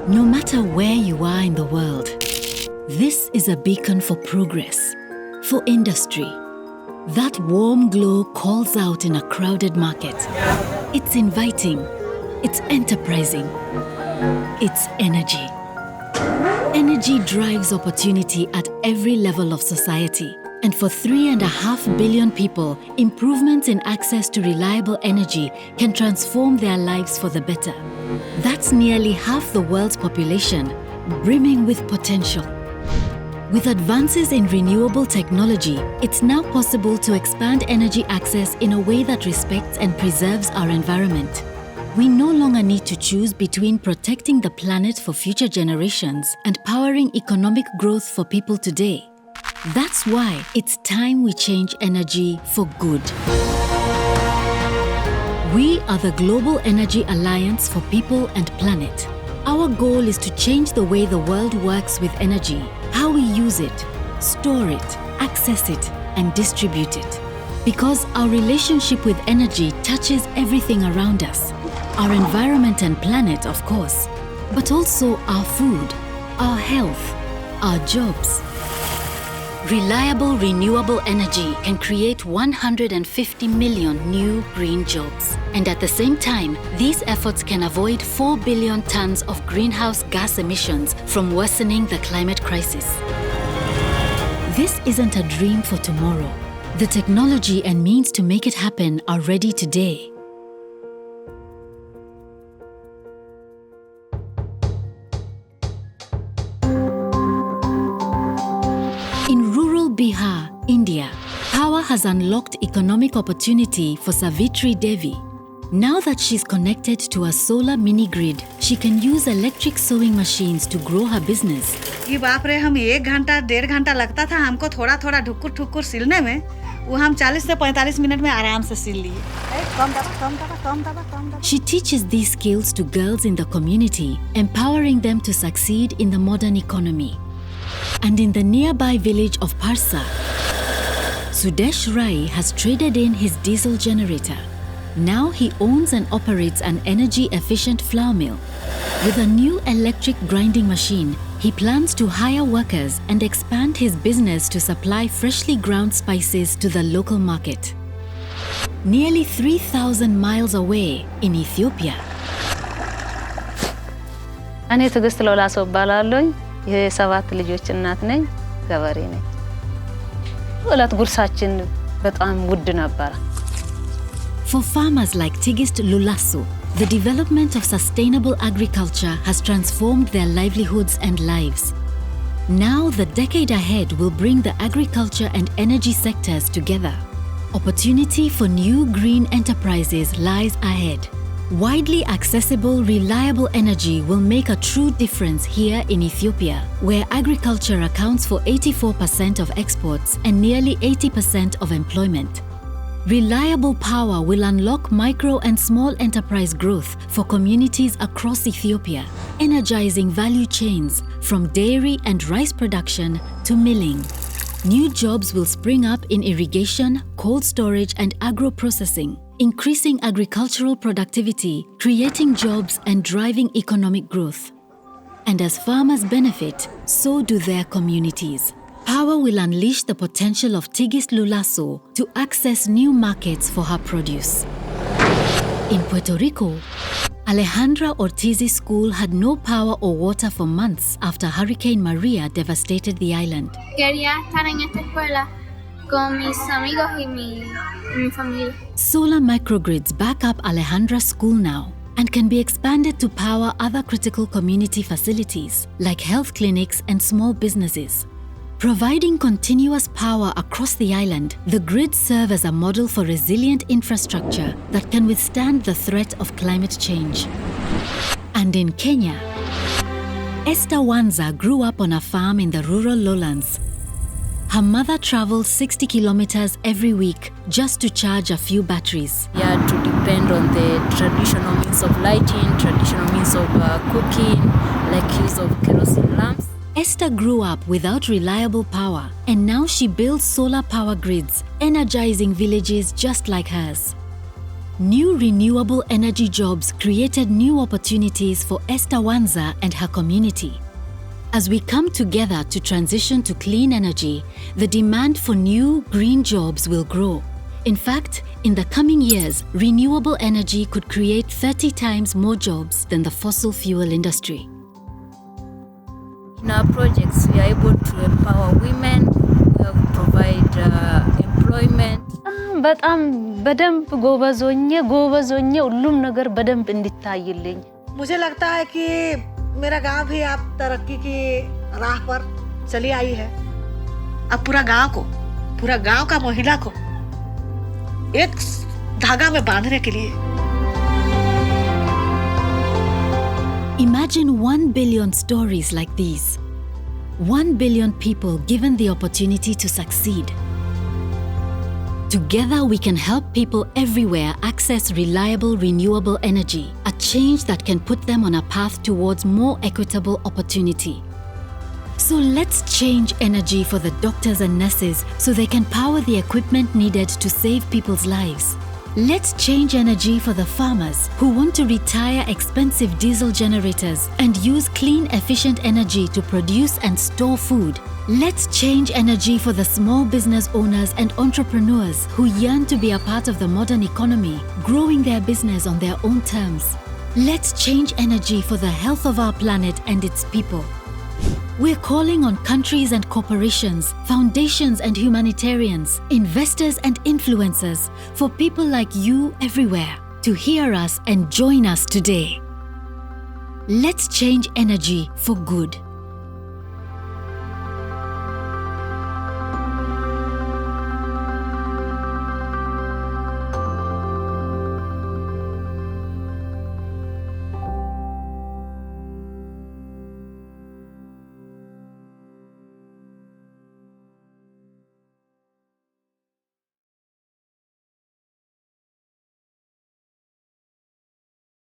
No matter where you are in the world, this is a beacon for progress, for industry. That warm glow calls out in a crowded market. It's inviting, it's enterprising, it's energy. Energy drives opportunity at every level of society. And for 3.5 billion people, improvements in access to reliable energy can transform their lives for the better. That's nearly half the world's population, brimming with potential. With advances in renewable technology, it's now possible to expand energy access in a way that respects and preserves our environment. We no longer need to choose between protecting the planet for future generations and powering economic growth for people today. That's why it's time we change energy for good. We are the Global Energy Alliance for People and Planet. Our goal is to change the way the world works with energy, how we use it, store it, access it, and distribute it. Because our relationship with energy touches everything around us. Our environment and planet, of course, but also our food, our health, our jobs. Reliable, renewable energy can create 150 million new green jobs. And at the same time, these efforts can avoid 4 billion tons of greenhouse gas emissions from worsening the climate crisis. This isn't a dream for tomorrow. The technology and means to make it happen are ready today. In rural Bihar, India, power has unlocked economic opportunity for Savitri Devi. Now that she's connected to a solar mini-grid, she can use electric sewing machines to grow her business. ये बाप रे, हम 1 घंटा 1.5 घंटा लगता था हमको थोड़ा थोड़ा ढुकुर ठुकुर सिलने में, वो हम 40 से 45 मिनट में आराम से सिल लिए. She teaches these skills to girls in the community, empowering them to succeed in the modern economy. And in the nearby village of Parsa, Sudesh Rai has traded in his diesel generator. Now he owns and operates an energy-efficient flour mill. With a new electric grinding machine, he plans to hire workers and expand his business to supply freshly ground spices to the local market. Nearly 3,000 miles away in Ethiopia. እኔ ትዕግስት ሎላሶ እባላለሁ። የ7 ልጆች እናት ነኝ። ገበሬ ነኝ። ወላት ጉርሳችን በጣም ውድ ነበር። For farmers like Tigist Lulasso, the development of sustainable agriculture has transformed their livelihoods and lives. Now, the decade ahead will bring the agriculture and energy sectors together. Opportunity for new green enterprises lies ahead. Widely accessible, reliable energy will make a true difference here in Ethiopia, where agriculture accounts for 84% of exports and nearly 80% of employment. Reliable power will unlock micro and small enterprise growth for communities across Ethiopia, energizing value chains from dairy and rice production to milling. New jobs will spring up in irrigation, cold storage, and agro-processing, increasing agricultural productivity, creating jobs, and driving economic growth. And as farmers benefit, so do their communities. Power will unleash the potential of Tigist Lulasso to access new markets for her produce. In Puerto Rico, Alejandra Ortiz's school had no power or water for months after Hurricane Maria devastated the island. Quería estar en esta escuela con mis amigos y mi familia. Solar microgrids back up Alejandra's school now and can be expanded to power other critical community facilities like health clinics and small businesses. Providing continuous power across the island, the grids serve as a model for resilient infrastructure that can withstand the threat of climate change. And in Kenya, Esther Wanza grew up on a farm in the rural lowlands. Her mother traveled 60 kilometers every week just to charge a few batteries. You had to depend on the traditional means of lighting, traditional means of cooking, like use of kerosene lamps. Esther grew up without reliable power, and now she builds solar power grids, energizing villages just like hers. New renewable energy jobs created new opportunities for Esther Wanza and her community. As we come together to transition to clean energy, the demand for new green jobs will grow. In fact, in the coming years, renewable energy could create 30 times more jobs than the fossil fuel industry. In our projects, we are able to empower women, we provide employment. በጣም በደንብ ጎበዞኜ ሁሉም ነገር በደንብ እንዲታይልኝ मुझे लगता है कि मेरा गांव भी आप तरक्की की राह पर चली आई है। अब पूरा गांव का महिला को एक धागा में बांधने के लिए। Imagine 1 billion stories like these. 1 billion people given the opportunity to succeed. Together we can help people everywhere access reliable renewable energy, a change that can put them on a path towards more equitable opportunity. So let's change energy for the doctors and nurses so they can power the equipment needed to save people's lives. Let's change energy for the farmers who want to retire expensive diesel generators and use clean, efficient energy to produce and store food. Let's change energy for the small business owners and entrepreneurs who yearn to be a part of the modern economy, growing their business on their own terms. Let's change energy for the health of our planet and its people. We're calling on countries and corporations, foundations and humanitarians, investors and influencers, for people like you everywhere to hear us and join us today. Let's change energy for good.